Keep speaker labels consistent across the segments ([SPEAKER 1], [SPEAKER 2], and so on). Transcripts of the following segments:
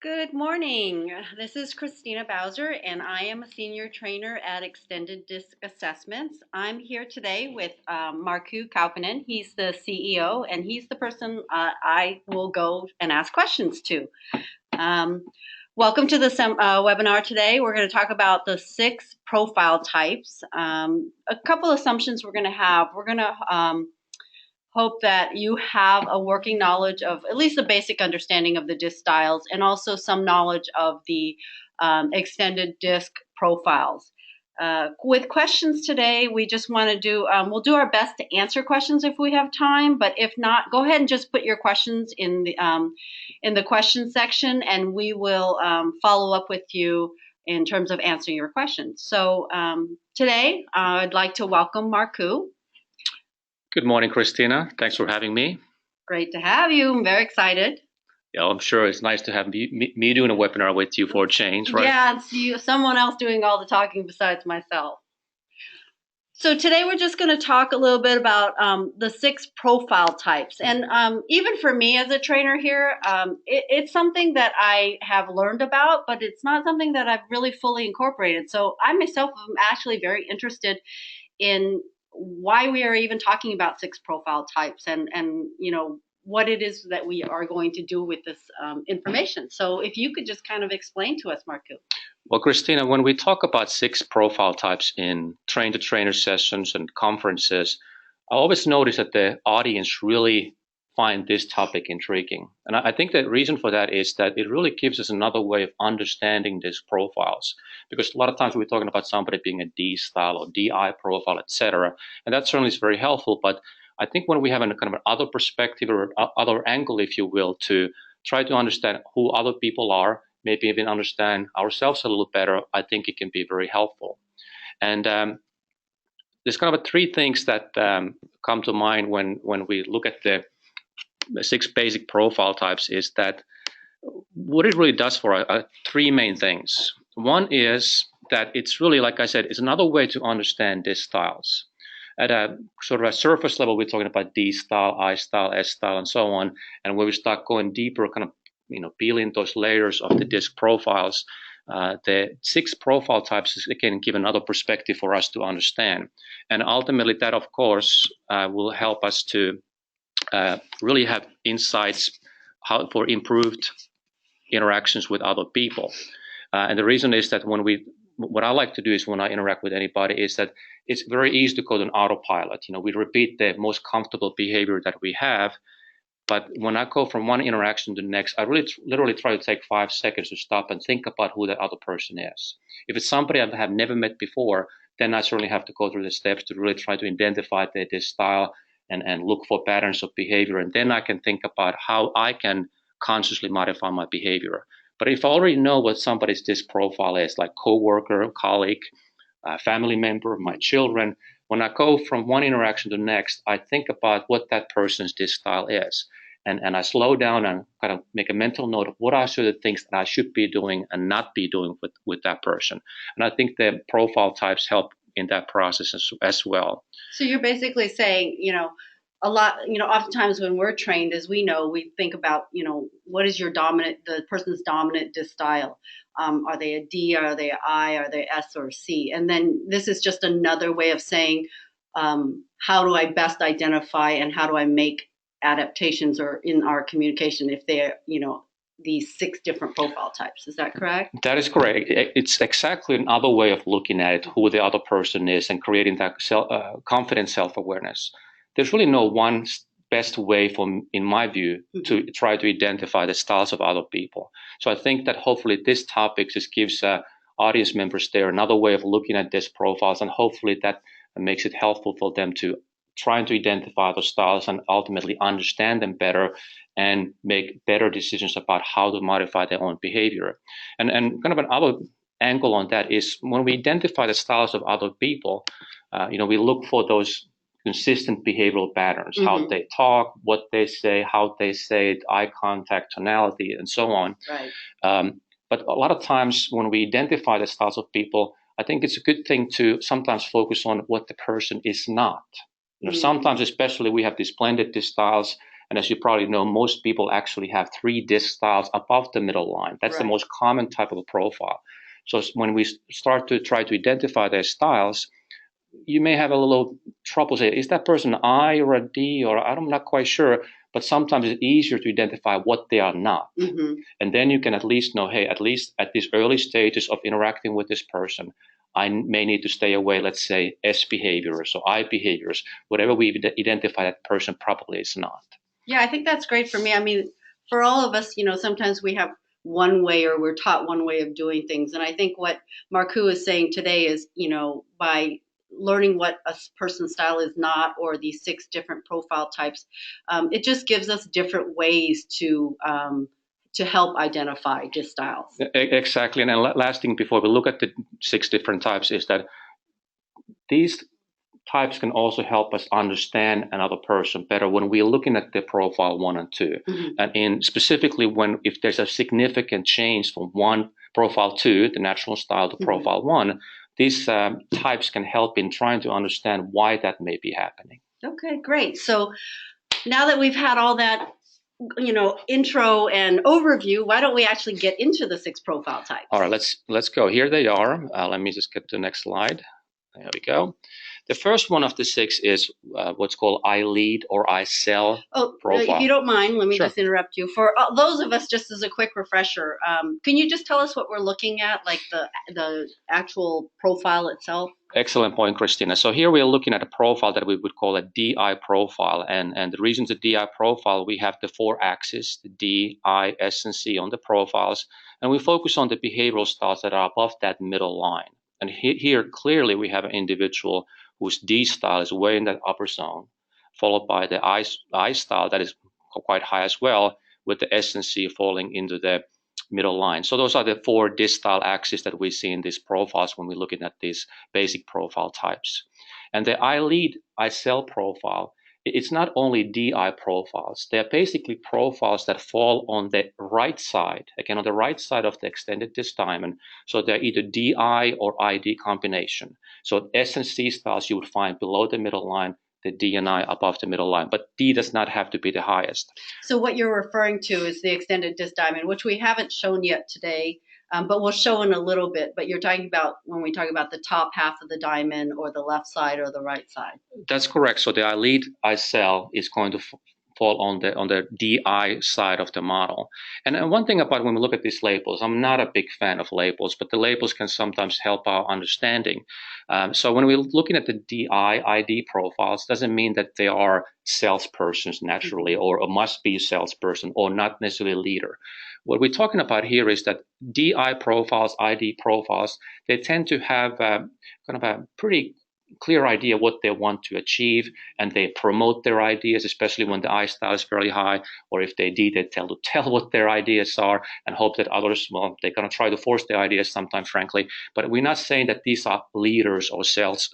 [SPEAKER 1] Good morning. This is Christina Bowser, and I am a senior trainer at Extended Disc Assessments. I'm here today with Markku Kauppanen. He's the CEO, and he's the person I will go and ask questions to. Welcome to the webinar today. We're going to talk about the 6 profile types. A couple assumptions we're going to have. We're going to hope that you have a working knowledge of at least a basic understanding of the disc styles and also some knowledge of the extended disc profiles. With questions today, we just want to we'll do our best to answer questions if we have time, but if not, go ahead and just put your questions in the question section, and we will follow up with you in terms of answering your questions. So today, I'd like to welcome Markku.
[SPEAKER 2] Good morning, Christina. Thanks for having me.
[SPEAKER 1] Great to have you. I'm very excited.
[SPEAKER 2] Yeah, I'm sure it's nice to have me doing a webinar with you for a change, right?
[SPEAKER 1] Yeah, it's someone else doing all the talking besides myself. So today we're just going to talk a little bit about the 6 profile types. And even for me as a trainer here, it's something that I have learned about, but it's not something that I've really fully incorporated. So I myself am actually very interested in why we are even talking about 6 profile types and what it is that we are going to do with this information. So if you could just kind of explain to us, Markku.
[SPEAKER 2] Well, Christina, when we talk about 6 profile types in train-to-trainer sessions and conferences, I always notice that the audience really find this topic intriguing. And I think the reason for that is that it really gives us another way of understanding these profiles. Because a lot of times we're talking about somebody being a D style or DI profile, etc. And that certainly is very helpful. But I think when we have a kind of an other perspective or other angle, if you will, to try to understand who other people are, maybe even understand ourselves a little better, I think it can be very helpful. And there's kind of 3 things that come to mind when we look at the 6 basic profile types is that what it really does for 3 main things. One is that it's really, like I said, it's another way to understand these styles. At a sort of a surface level, we're talking about D style, I style, S style, and so on. And when we start going deeper, kind of peeling those layers of the disc profiles, the 6 profile types can give another perspective for us to understand. And ultimately, that of course will help us to really have insights for improved interactions with other people. And the reason is that what I like to do is when I interact with anybody is that it's very easy to go to an autopilot. We repeat the most comfortable behavior that we have. But when I go from one interaction to the next, I really literally try to take 5 seconds to stop and think about who the other person is. If it's somebody I have never met before, then I certainly have to go through the steps to really try to identify their style and look for patterns of behavior. And then I can think about how I can consciously modify my behavior. But if I already know what somebody's disc profile is, like coworker, colleague, family member, my children, when I go from one interaction to the next, I think about what that person's disc style is. And I slow down and kind of make a mental note of what are the things that I should be doing and not be doing with that person. And I think the profile types help in that process as well.
[SPEAKER 1] So you're basically saying, a lot, oftentimes when we're trained, as we know, we think about, what is the person's dominant disc style? Are they a D? Are they an I? Are they S or C? And then this is just another way of saying, how do I best identify and how do I make adaptations or in our communication if they're, these 6 different profile types. Is that correct?
[SPEAKER 2] That is correct. It's exactly another way of looking at it, who the other person is and creating that confident self-awareness. There's really no one best way in my view, to try to identify the styles of other people. So I think that hopefully this topic just gives audience members there another way of looking at these profiles, and hopefully that makes it helpful for them to try to identify those styles and ultimately understand them better and make better decisions about how to modify their own behavior. And kind of another angle on that is when we identify the styles of other people, we look for those consistent behavioral patterns, how they talk, what they say, how they say it, eye contact, tonality, and so on.
[SPEAKER 1] Right.
[SPEAKER 2] But a lot of times when we identify the styles of people, I think it's a good thing to sometimes focus on what the person is not. Sometimes especially we have these blended styles, And as you probably know, most people actually have 3 disc styles above the middle line. That's the most common type of a profile. So when we start to try to identify their styles, you may have a little trouble saying, is that person an I or a D, or I'm not quite sure. But sometimes it's easier to identify what they are not. And then you can at least know, hey, at least at these early stages of interacting with this person, I may need to stay away, let's say, S behaviors or I behaviors. Whatever we identify, that person probably is not.
[SPEAKER 1] Yeah, I think that's great for me. I mean, for all of us, sometimes we have one way or we're taught one way of doing things. And I think what Marku is saying today is, by learning what a person's style is not, or these 6 different profile types, it just gives us different ways to help identify disc styles.
[SPEAKER 2] Exactly. And last thing before we look at the 6 different types is that these types can also help us understand another person better when we're looking at the profile 1 and 2. And specifically if there's a significant change from one profile 2, the natural style, to profile 1, these types can help in trying to understand why that may be happening.
[SPEAKER 1] Okay, great. So now that we've had all that intro and overview, why don't we actually get into the 6 profile types?
[SPEAKER 2] All right, let's go. Here they are. Let me just get to the next slide. There we go. The first one of the 6 is what's called I lead or I sell profile.
[SPEAKER 1] If you don't mind, let me just interrupt you. For those of us, just as a quick refresher, can you just tell us what we're looking at, like the actual profile itself?
[SPEAKER 2] Excellent point, Christina. So here we are looking at a profile that we would call a DI profile. And the reason it's a DI profile, we have the 4 axes, the D, I, S, and C on the profiles. And we focus on the behavioral styles that are above that middle line. And here, clearly, we have an individual whose D style is way in that upper zone, followed by the I style that is quite high as well, with the S and C falling into the middle line. So those are the 4 disc style axes that we see in these profiles when we're looking at these basic profile types. And the I lead, I sell profile, it's not only DI profiles. They're basically profiles that fall on the right side, again, on the right side of the extended disc diamond. So they're either DI or ID combination. So S and C styles you would find below the middle line, the D and I above the middle line, but D does not have to be the highest.
[SPEAKER 1] So what you're referring to is the extended disc diamond, which we haven't shown yet today, but we'll show in a little bit. But you're talking about when we talk about the top half of the diamond, or the left side or the right side.
[SPEAKER 2] That's correct. So the I lead, I sell is going to fall on the DI side of the model. And one thing about when we look at these labels, I'm not a big fan of labels, but the labels can sometimes help our understanding. So when we're looking at the DI ID profiles, doesn't mean that they are salespersons naturally, or a must-be salesperson, or not necessarily a leader. What we're talking about here is that DI profiles, ID profiles, they tend to have kind of a pretty clear idea what they want to achieve, and they promote their ideas, especially when the I style is fairly high, or if they D, they tell what their ideas are and hope that others, well, they're going to try to force their ideas sometimes, frankly. But we're not saying that these are leaders or sales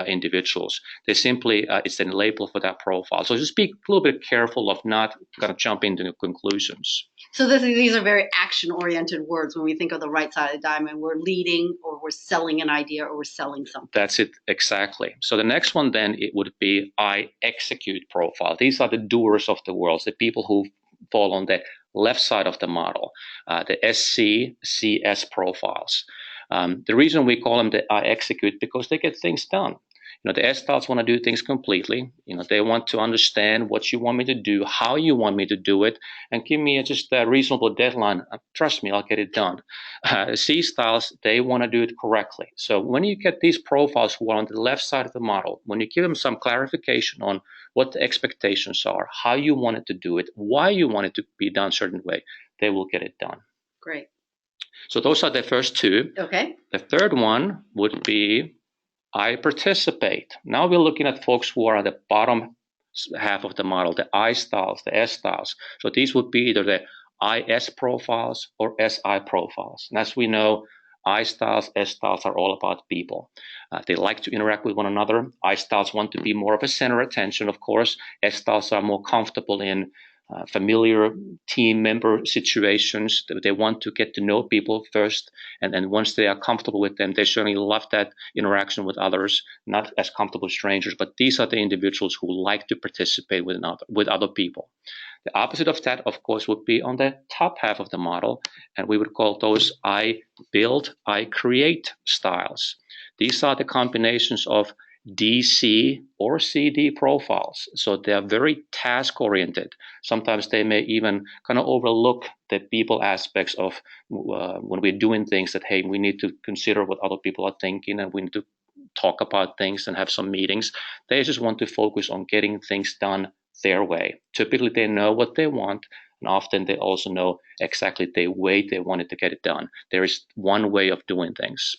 [SPEAKER 2] individuals. They simply, it's a label for that profile. So just be a little bit careful of not going to jump into conclusions.
[SPEAKER 1] So these are very action-oriented words. When we think of the right side of the diamond, we're leading, or we're selling an idea, or we're selling something.
[SPEAKER 2] That's it, exactly. So the next one then, it would be I execute profile. These are the doers of the world, the people who fall on the left side of the model, the SC, CS profiles. The reason we call them the I execute, because they get things done. The S styles want to do things completely. They want to understand what you want me to do, how you want me to do it, and give me just a reasonable deadline. Trust me, I'll get it done. C styles, they want to do it correctly. So when you get these profiles who are on the left side of the model, when you give them some clarification on what the expectations are, how you want it to do it, why you want it to be done a certain way, they will get it done.
[SPEAKER 1] Great.
[SPEAKER 2] So those are the first 2.
[SPEAKER 1] Okay.
[SPEAKER 2] The third one would be I participate. Now we're looking at folks who are on the bottom half of the model, the I styles, the S styles. So these would be either the IS profiles or SI profiles. And as we know, I styles, S styles are all about people. They like to interact with one another. I styles want to be more of a center of attention, of course. S styles are more comfortable in familiar team member situations. They want to get to know people first, and then once they are comfortable with them, they certainly love that interaction with others, not as comfortable strangers, but these are the individuals who like to participate with other people. The opposite of that, of course, would be on the top half of the model, and we would call those I build, I create styles. These are the combinations of DC or CD profiles. So they are very task oriented. Sometimes they may even kind of overlook the people aspects of when we're doing things that, hey, we need to consider what other people are thinking and we need to talk about things and have some meetings. They just want to focus on getting things done their way. Typically, they know what they want, and often they also know exactly the way they wanted to get it done. There is one way of doing things.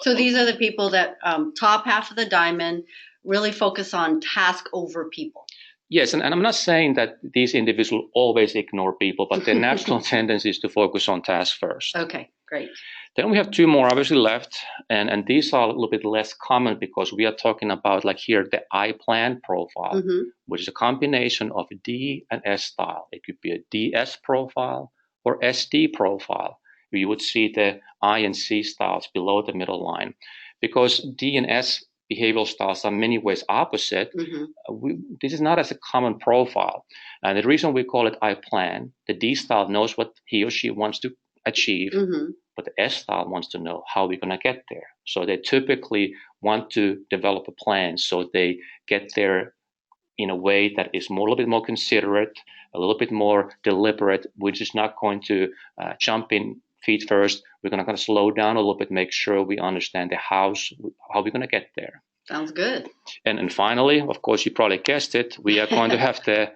[SPEAKER 1] So these are the people that top half of the diamond really focus on task over people.
[SPEAKER 2] Yes, and I'm not saying that these individuals always ignore people, but their natural tendency is to focus on task first.
[SPEAKER 1] Okay, great.
[SPEAKER 2] Then we have two more obviously left, and these are a little bit less common because we are talking about, like here, the I plan profile, which is a combination of D and S style. It could be a DS profile or SD profile. You would see the I and C styles below the middle line. Because D and S behavioral styles are in many ways opposite, this is not as a common profile. And the reason we call it I plan, the D style knows what he or she wants to achieve, but the S style wants to know how we're going to get there. So they typically want to develop a plan so they get there in a way that is a little bit more considerate, a little bit more deliberate, which is not going to jump in feet first. We're going to kind of slow down a little bit, make sure we understand the how we're going to get there.
[SPEAKER 1] Sounds good.
[SPEAKER 2] And finally, of course, you probably guessed it, we are going to have the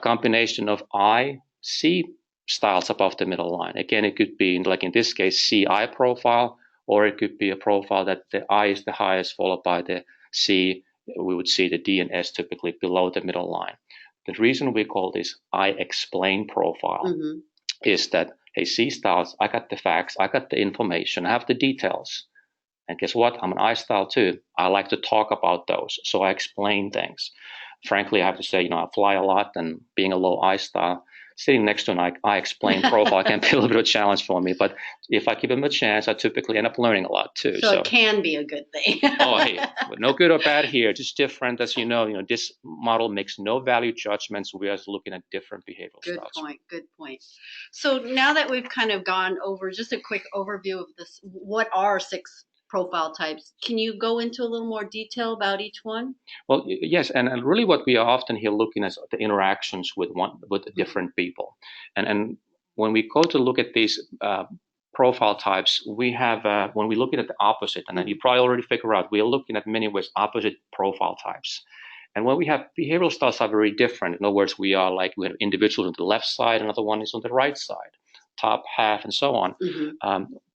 [SPEAKER 2] combination of I, C styles above the middle line. Again, it could be, like in this case, CI profile, or it could be a profile that the I is the highest, followed by the C. We would see the D and S typically below the middle line. The reason we call this I explain profile is that, hey, C styles, I got the facts, I got the information, I have the details. And guess what? I'm an I style too. I like to talk about those. So I explain things. Frankly, I have to say, I fly a lot, and being a low I style, sitting next to an I explain profile can be a little bit of a challenge for me. But if I give them a chance, I typically end up learning a lot too.
[SPEAKER 1] So it can be a good thing.
[SPEAKER 2] Oh, hey, no good or bad here, just different. As you know, this model makes no value judgments. We are just looking at different behavioral styles.
[SPEAKER 1] Good point. So now that we've kind of gone over just a quick overview of this, what are 6 profile types? Can you go into a little more detail about each one?
[SPEAKER 2] Well, yes, and really what we are often here looking at the interactions with different people. And when we go to look at these profile types, we have, when we're looking at the opposite, and then you probably already figure out, we are looking at many ways opposite profile types. And when we have behavioral styles are very different. In other words, we have individuals on the left side, another one is on the right side, top half, and so on.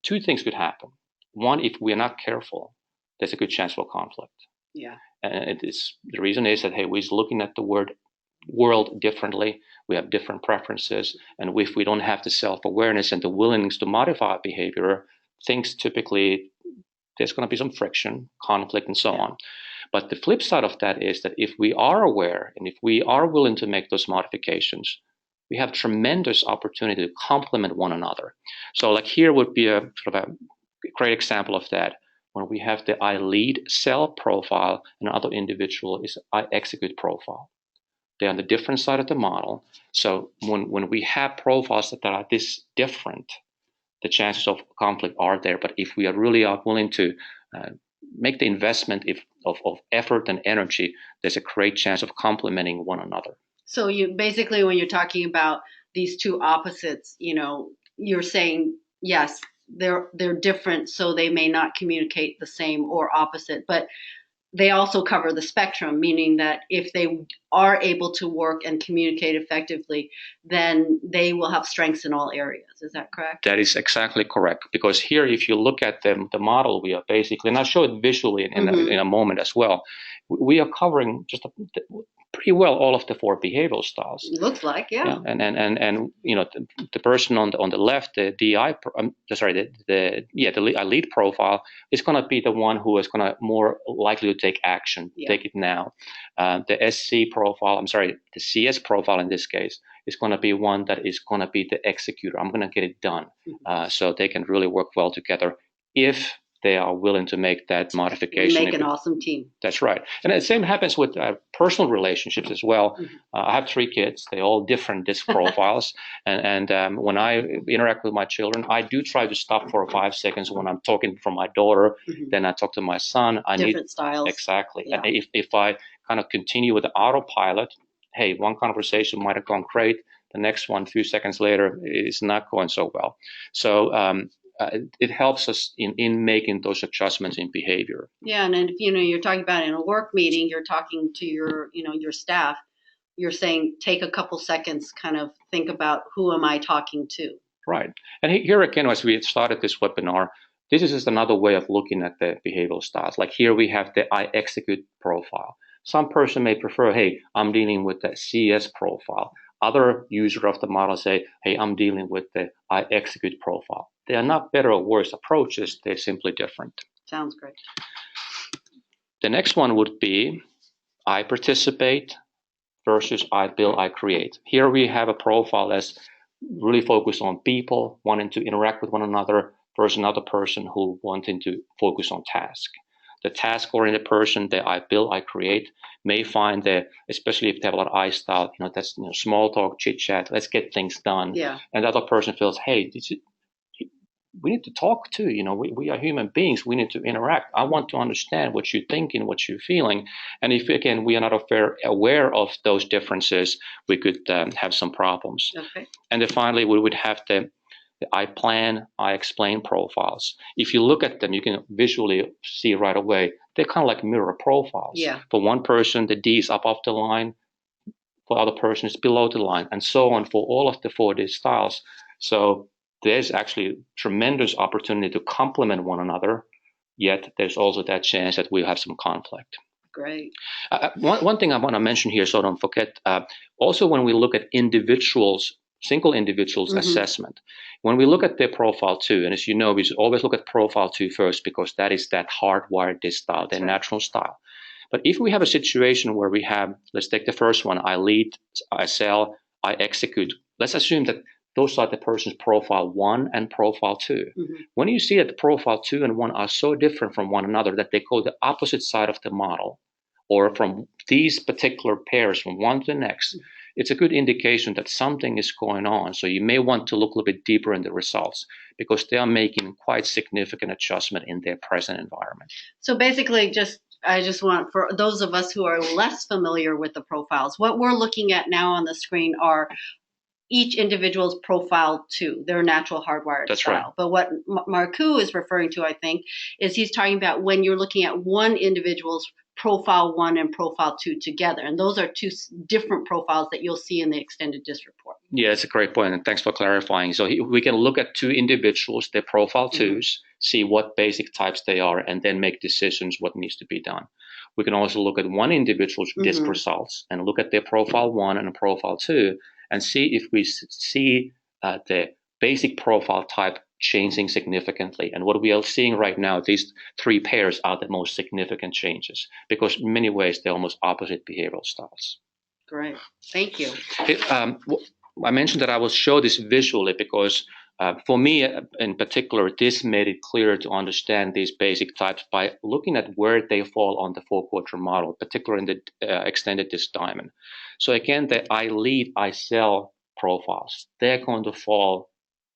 [SPEAKER 2] 2 things could happen. One, if we are not careful, there's a good chance for conflict.
[SPEAKER 1] Yeah.
[SPEAKER 2] And the reason is that, hey, we're looking at the world differently. We have different preferences. And if we don't have the self-awareness and the willingness to modify our behavior, things typically, there's going to be some friction, conflict, and so on. But the flip side of that is that if we are aware and if we are willing to make those modifications, we have tremendous opportunity to complement one another. So like here would be a sort of a great example of that. When we have the I lead cell profile, and another individual is I execute profile. They're on the different side of the model. So when we have profiles that are this different, the chances of conflict are there. But if we are really willing to make the investment of effort and energy, there's a great chance of complementing one another.
[SPEAKER 1] So you basically, when you're talking about these 2 opposites, you're saying, yes, they're different, so they may not communicate the same or opposite, but they also cover the spectrum, meaning that if they are able to work and communicate effectively, then they will have strengths in all areas. Is that correct?
[SPEAKER 2] That is exactly correct. Because here, if you look at the model, we are basically, and I'll show it visually in a moment as well, we are covering just pretty well all of the 4 behavioral styles.
[SPEAKER 1] It looks like, yeah.
[SPEAKER 2] And the person on the left, the DI, the lead profile is going to be the one who is going to more likely to take action, take it now. The the CS profile in this case is going to be one that is going to be the executor. I'm going to get it done. So they can really work well together if they are willing to make that modification.
[SPEAKER 1] Make an awesome team.
[SPEAKER 2] That's right. And the same happens with personal relationships as well. I have 3 kids. They're all different disc profiles. And when I interact with my children, I do try to stop for 5 seconds when I'm talking from my daughter. Then I talk to my son.
[SPEAKER 1] Different styles.
[SPEAKER 2] Exactly. Yeah. And if I kind of continue with the autopilot, hey, one conversation might have gone great. The next one, a few seconds later, is not going so well. So it helps us in making those adjustments in behavior.
[SPEAKER 1] Yeah, and if you're talking about in a work meeting, you're talking to your staff. You're saying take a couple seconds, kind of think about who am I talking to.
[SPEAKER 2] Right, and here again, as we started this webinar, this is just another way of looking at the behavioral styles. Like here we have the I execute profile. Some person may prefer, hey, I'm dealing with the CS profile. Other user of the model say, hey, I'm dealing with the I execute profile. They are not better or worse approaches. They're simply different.
[SPEAKER 1] Sounds great.
[SPEAKER 2] The next one would be I participate versus I build, I create. Here we have a profile that's really focused on people wanting to interact with one another versus another person who wanting to focus on task. The task-oriented person that I build, I create, may find that, especially if they have a lot of I style, that's small talk, chit chat, let's get things done.
[SPEAKER 1] Yeah.
[SPEAKER 2] And the other person feels, hey, we need to talk too. We are human beings. We need to interact. I want to understand what you're thinking, what you're feeling. And if, again, we are not aware of those differences, we could have some problems.
[SPEAKER 1] Okay.
[SPEAKER 2] And then finally, we would have the I plan, I explain profiles. If you look at them, you can visually see right away, they're kind of like mirror profiles.
[SPEAKER 1] Yeah.
[SPEAKER 2] For one person, the D is above the line. For the other person, it's below the line, and so on for all of the 4D styles. So there's actually tremendous opportunity to complement one another, yet there's also that chance that we'll have some conflict.
[SPEAKER 1] Great.
[SPEAKER 2] One thing I want to mention here, so don't forget, also when we look at single individuals assessment, when we look at their profile 2, and as you know, we should always look at profile 2 first because that is that hardwired disc style, their natural style. But if we have a situation where we have, let's take the first one, I lead, I sell, I execute. Let's assume that those are the person's profile 1 and profile 2. When you see that the profile 2 and 1 are so different from one another that they go the opposite side of the model, or from these particular pairs from one to the next, it's a good indication that something is going on. So you may want to look a little bit deeper in the results because they are making quite significant adjustment in their present environment.
[SPEAKER 1] So basically, I just want, for those of us who are less familiar with the profiles, what we're looking at now on the screen are each individual's profile 2, their natural hardwired
[SPEAKER 2] That's
[SPEAKER 1] style.
[SPEAKER 2] Right.
[SPEAKER 1] But what Marku is referring to, I think, is he's talking about when you're looking at one individual's profile 1 and profile 2 together. And those are 2 different profiles that you'll see in the extended DISC report.
[SPEAKER 2] Yeah, it's a great point, and thanks for clarifying. So we can look at 2 individuals, their profile 2s, see what basic types they are, and then make decisions what needs to be done. We can also look at one individual's DISC results and look at their profile 1 and profile 2 and see if we see the basic profile type changing significantly. And what we are seeing right now, these 3 pairs are the most significant changes because in many ways they're almost opposite behavioral styles.
[SPEAKER 1] Great. Thank you.
[SPEAKER 2] I mentioned that I will show this visually because for me in particular, this made it clear to understand these basic types by looking at where they fall on the 4-quadrant model, particularly in the extended DISC diamond. So again, the I lead, I sell profiles, they're going to fall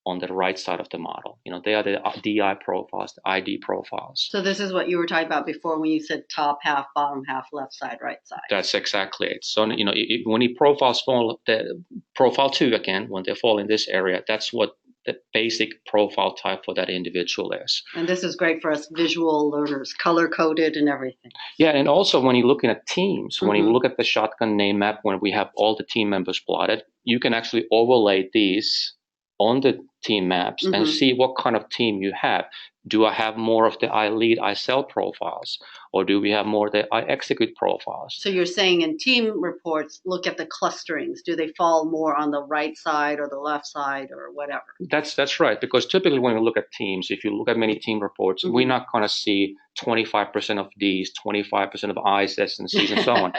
[SPEAKER 2] on the right side of the model. They are the DI profiles, the ID profiles.
[SPEAKER 1] So this is what you were talking about before when you said top half, bottom half, left side, right side.
[SPEAKER 2] That's exactly it. So, when the profiles fall, the profile 2 again, when they fall in this area, that's what the basic profile type for that individual is.
[SPEAKER 1] And this is great for us visual learners, color-coded and everything.
[SPEAKER 2] Yeah, and also when you're looking at teams, when you look at the shotgun name map, when we have all the team members plotted, you can actually overlay these on the team maps and see what kind of team you have. Do I have more of the I lead, I sell profiles, or do we have more of the I execute profiles?
[SPEAKER 1] So you're saying in team reports, look at the clusterings. Do they fall more on the right side or the left side or whatever?
[SPEAKER 2] That's right, because typically when we look at teams, if you look at many team reports, we're not going to see 25% of Ds, 25% of Is, S, and Cs, and so on.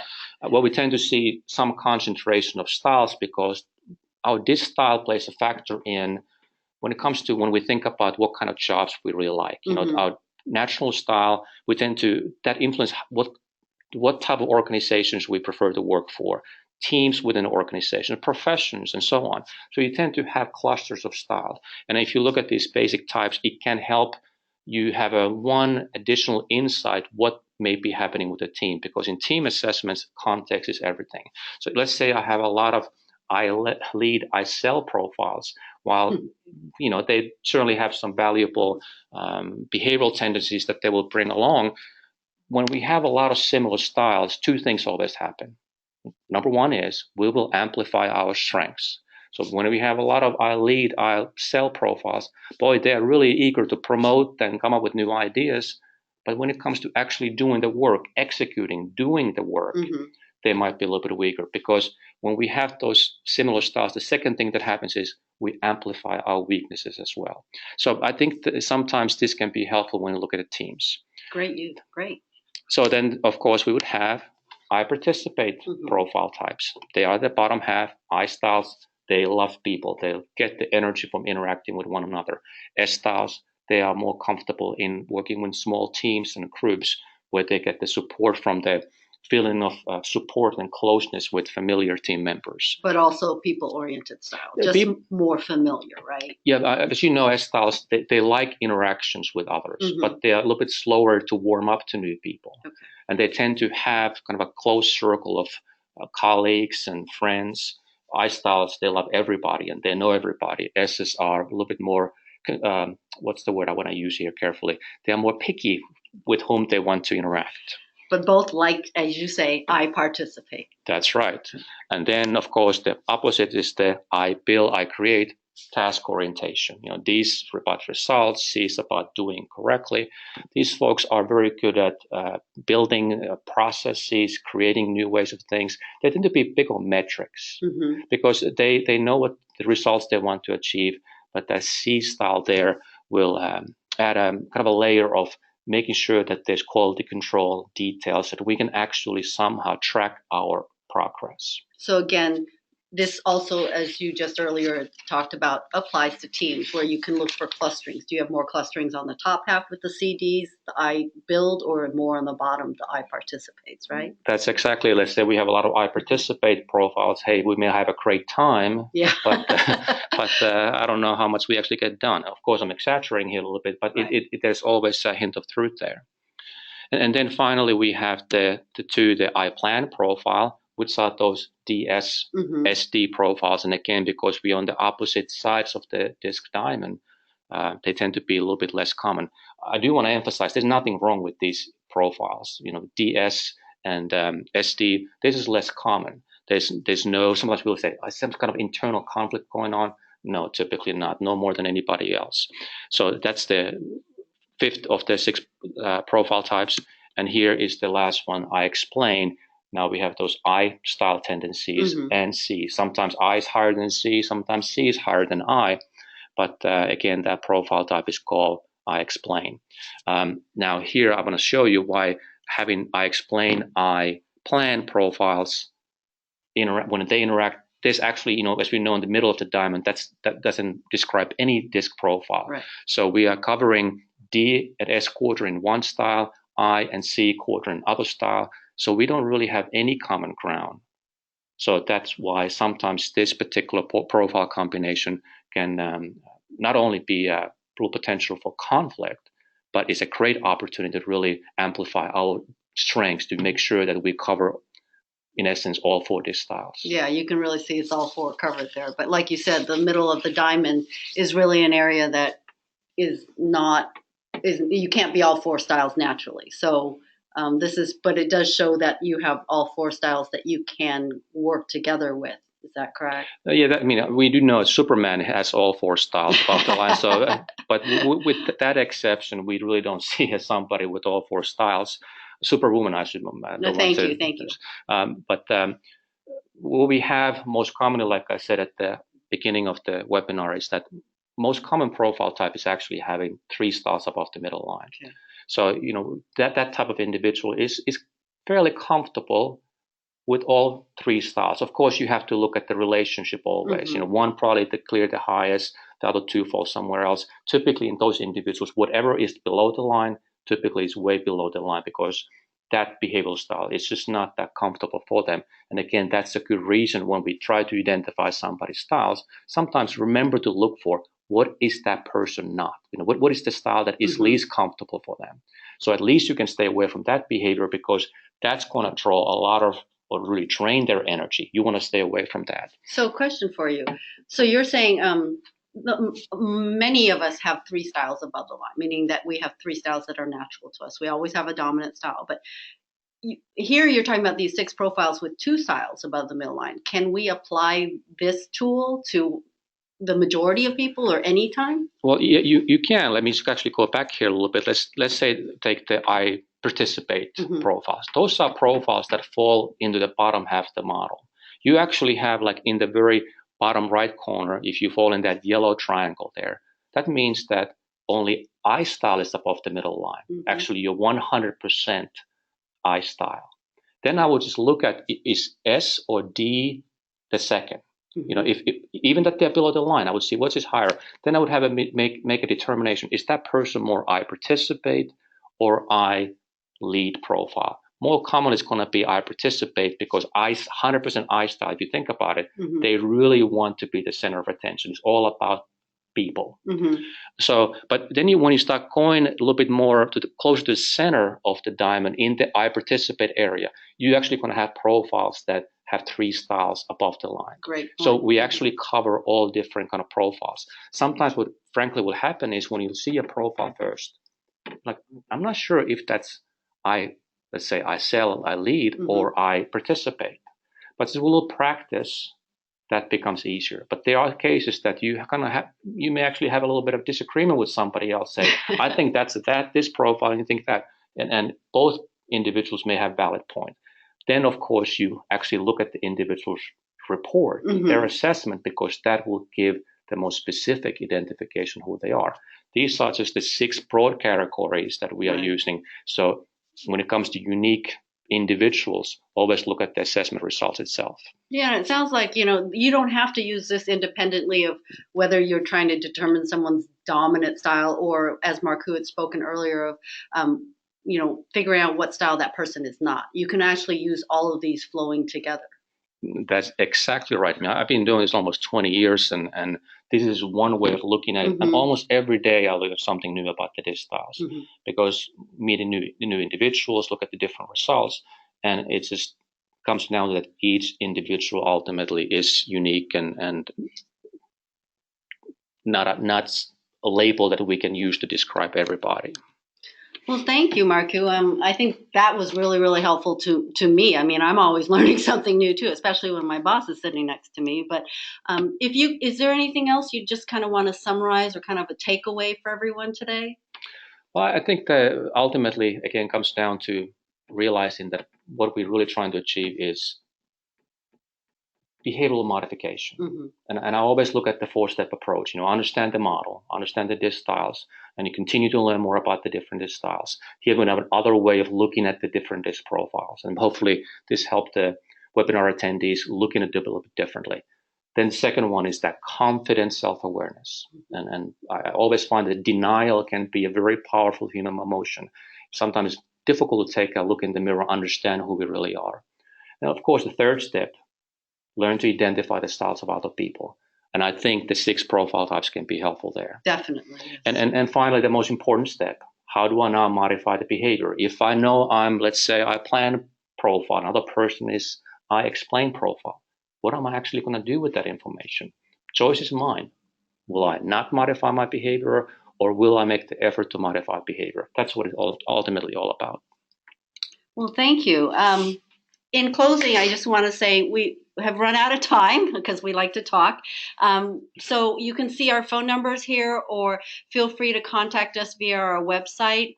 [SPEAKER 2] Well, we tend to see some concentration of styles because this style plays a factor in when it comes to when we think about what kind of jobs we really like. You know, our natural style, we tend to that influence what type of organizations we prefer to work for, teams within an organization, professions, and so on. So you tend to have clusters of style. And if you look at these basic types, it can help you have one additional insight what may be happening with the team, because in team assessments, context is everything. So let's say I have a lot of I lead, I sell profiles. While they certainly have some valuable behavioral tendencies that they will bring along, when we have a lot of similar styles, two things always happen. Number one is we will amplify our strengths. So when we have a lot of I lead, I sell profiles, boy, they're really eager to promote and come up with new ideas. But when it comes to actually doing the work, executing, doing the work, they might be a little bit weaker, because when we have those similar styles, the second thing that happens is we amplify our weaknesses as well. So I think that sometimes this can be helpful when you look at the teams.
[SPEAKER 1] Great.
[SPEAKER 2] So then, of course, we would have I participate profile types. They are the bottom half. I styles, they love people. They get the energy from interacting with one another. S styles, they are more comfortable in working with small teams and groups where they get the support from the feeling of support and closeness with familiar team members.
[SPEAKER 1] But also people-oriented style, just more familiar, right?
[SPEAKER 2] Yeah, as you know, S styles, they like interactions with others, but they are a little bit slower to warm up to new people. Okay. And they tend to have kind of a close circle of colleagues and friends. I styles, they love everybody and they know everybody. S's are a little bit more, what's the word I want to use here carefully? They are more picky with whom they want to interact.
[SPEAKER 1] But both like, as you say, I participate.
[SPEAKER 2] That's right. And then, of course, the opposite is the I build, I create, task orientation. D's about results, C's about doing correctly. These folks are very good at building processes, creating new ways of things. They tend to be big on metrics because they know what the results they want to achieve, but that C style there will add a kind of a layer of making sure that there's quality control details that we can actually somehow track our progress.
[SPEAKER 1] So again, this also, as you just earlier talked about, applies to teams where you can look for clusterings. Do you have more clusterings on the top half with the CDs, the I build, or more on the bottom, the I participates, right?
[SPEAKER 2] That's exactly. Let's say we have a lot of I participate profiles. Hey, we may have a great time, but I don't know how much we actually get done. Of course, I'm exaggerating here a little bit, but there's always a hint of truth there. And then finally, we have the I plan profile, which are those DS, SD profiles. And again, because we're on the opposite sides of the disk diamond, they tend to be a little bit less common. I do want to emphasize there's nothing wrong with these profiles. DS and SD, this is less common. There's no, sometimes people say, some kind of internal conflict going on. No, typically not, no more than anybody else. So that's the fifth of the six profile types. And here is the last one I explained. Now we have those I style tendencies and C. Sometimes I is higher than C, sometimes C is higher than I. But again, that profile type is called I explain. Now here I'm going to show you why having I explain, I plan profiles, when they interact, there's actually, as we know, in the middle of the diamond, that doesn't describe any disk profile.
[SPEAKER 1] Right.
[SPEAKER 2] So we are covering D and S quadrant in one style, I and C quadrant other style. So we don't really have any common ground. So that's why sometimes this particular profile combination can not only be a potential for conflict, but it's a great opportunity to really amplify our strengths to make sure that we cover, in essence, all four disk styles.
[SPEAKER 1] Yeah, you can really see it's all four covered there. But like you said, the middle of the diamond is really an area that you can't be all four styles naturally. So but it does show that you have all four styles that you can work together with Is that correct?
[SPEAKER 2] We do know Superman has all four styles above the line. So, but with that exception, we really don't see somebody with all four styles. Superwoman, I should.
[SPEAKER 1] No, thank you.
[SPEAKER 2] But what we have most commonly, like I said at the beginning of the webinar, is that most common profile type is actually having 3 styles above the middle line.
[SPEAKER 1] Okay.
[SPEAKER 2] So that type of individual is fairly comfortable with all 3 styles. Of course, you have to look at the relationship always.
[SPEAKER 1] Mm-hmm.
[SPEAKER 2] One probably clear the highest, the other 2 fall somewhere else. Typically, in those individuals, whatever is below the line typically is way below the line, because that behavioral style is just not that comfortable for them. And again, that's a good reason when we try to identify somebody's styles, sometimes remember to look for what is that person not? What is the style that is least comfortable for them? So at least you can stay away from that behavior, because that's going to draw a lot of, or really drain their energy. You want to stay away from that.
[SPEAKER 1] So question for you. So you're saying many of us have 3 styles above the line, meaning that we have 3 styles that are natural to us. We always have a dominant style. But here you're talking about these 6 profiles with 2 styles above the middle line. Can we apply this tool to the majority of people or any time?
[SPEAKER 2] Well, you can. Let me actually go back here a little bit. Let's say take the I participate profiles. Those are profiles that fall into the bottom half of the model. You actually have, like in the very bottom right corner, if you fall in that yellow triangle there, that means that only I style is above the middle line. Actually, you're 100% I style. Then I would just look at, is S or D the second? If even that they're below the line, I would see what's higher. Then I would have make a determination: is that person more I participate or I lead profile? More common is going to be I participate, because 100% I style. If you think about it, they really want to be the center of attention. It's all about people. So, but then when you start going a little bit more closer to the center of the diamond in the I participate area, you're actually going to have profiles that have 3 styles above the line.
[SPEAKER 1] Great.
[SPEAKER 2] So we actually cover all different kind of profiles. Sometimes what frankly will happen is when you see a profile first, like, I'm not sure if that's let's say I sell, I lead, or I participate. But with a little practice, that becomes easier. But there are cases that you may actually have a little bit of disagreement with somebody else. Say, I think that's this profile, and you think that, and both individuals may have valid point. Then, of course, you actually look at the individual's report, their assessment, because that will give the most specific identification of who they are. These are just the 6 broad categories that we are using. So when it comes to unique individuals, always look at the assessment results itself.
[SPEAKER 1] Yeah, it sounds like, you don't have to use this independently of whether you're trying to determine someone's dominant style, or, as Marku had spoken earlier, of figuring out what style that person is not. You can actually use all of these flowing together.
[SPEAKER 2] That's exactly right. I've been doing this almost 20 years, and this is one way of looking at it. And almost every day I learn something new about the styles, because meeting new individuals, look at the different results, and it just comes down that each individual ultimately is unique and not a label that we can use to describe everybody.
[SPEAKER 1] Well, thank you, Marku. I think that was really, really helpful to me. I mean, I'm always learning something new too, especially when my boss is sitting next to me. But is there anything else you just kind of want to summarize, or kind of a takeaway for everyone today?
[SPEAKER 2] Well, I think that ultimately, again, comes down to realizing that what we're really trying to achieve is behavioral modification. And I always look at the 4-step approach. Understand the model, understand the DISC styles, and you continue to learn more about the different DISC styles. Here we have another way of looking at the different DISC profiles, and hopefully this helped the webinar attendees looking at it a little bit differently. Then the second one is that confident self-awareness. And I always find that denial can be a very powerful human emotion. Sometimes it's difficult to take a look in the mirror, understand who we really are. And of course, the third step, learn to identify the styles of other people. And I think the 6 profile types can be helpful there.
[SPEAKER 1] Definitely. Yes.
[SPEAKER 2] And finally, the most important step, how do I now modify the behavior? If I know let's say I plan profile, another person is I explain profile, what am I actually going to do with that information? Choice is mine. Will I not modify my behavior, or will I make the effort to modify behavior? That's what it's ultimately all about.
[SPEAKER 1] Well, thank you. In closing, I just want to say have run out of time because we like to talk. So you can see our phone numbers here, or feel free to contact us via our website.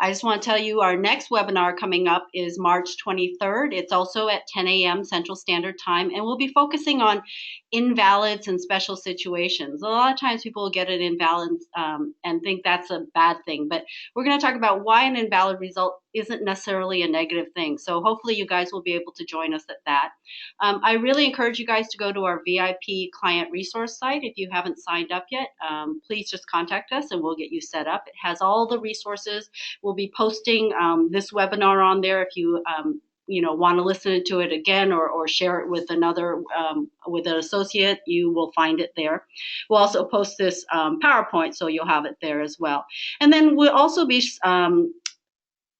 [SPEAKER 1] I just want to tell you our next webinar coming up is March 23rd. It's also at 10 a.m. Central Standard Time, and we'll be focusing on invalids and special situations. A lot of times people get an invalid and think that's a bad thing, but we're going to talk about why an invalid result isn't necessarily a negative thing. So hopefully you guys will be able to join us at that. I really encourage you guys to go to our VIP client resource site. If you haven't signed up yet, please just contact us and we'll get you set up. It has all the resources. We'll be posting this webinar on there if you want to listen to it again, or share it with another with an associate. You will find it there. We'll also post this PowerPoint, so you'll have it there as well. And then we'll also be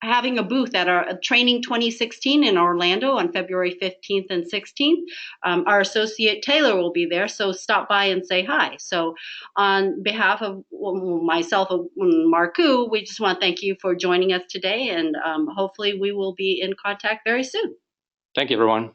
[SPEAKER 1] having a booth at our Training 2016 in Orlando on February 15th and 16th. Our associate Taylor will be there, so stop by and say hi. So on behalf of myself and Marku, we just want to thank you for joining us today, and hopefully we will be in contact very soon.
[SPEAKER 2] Thank you, everyone.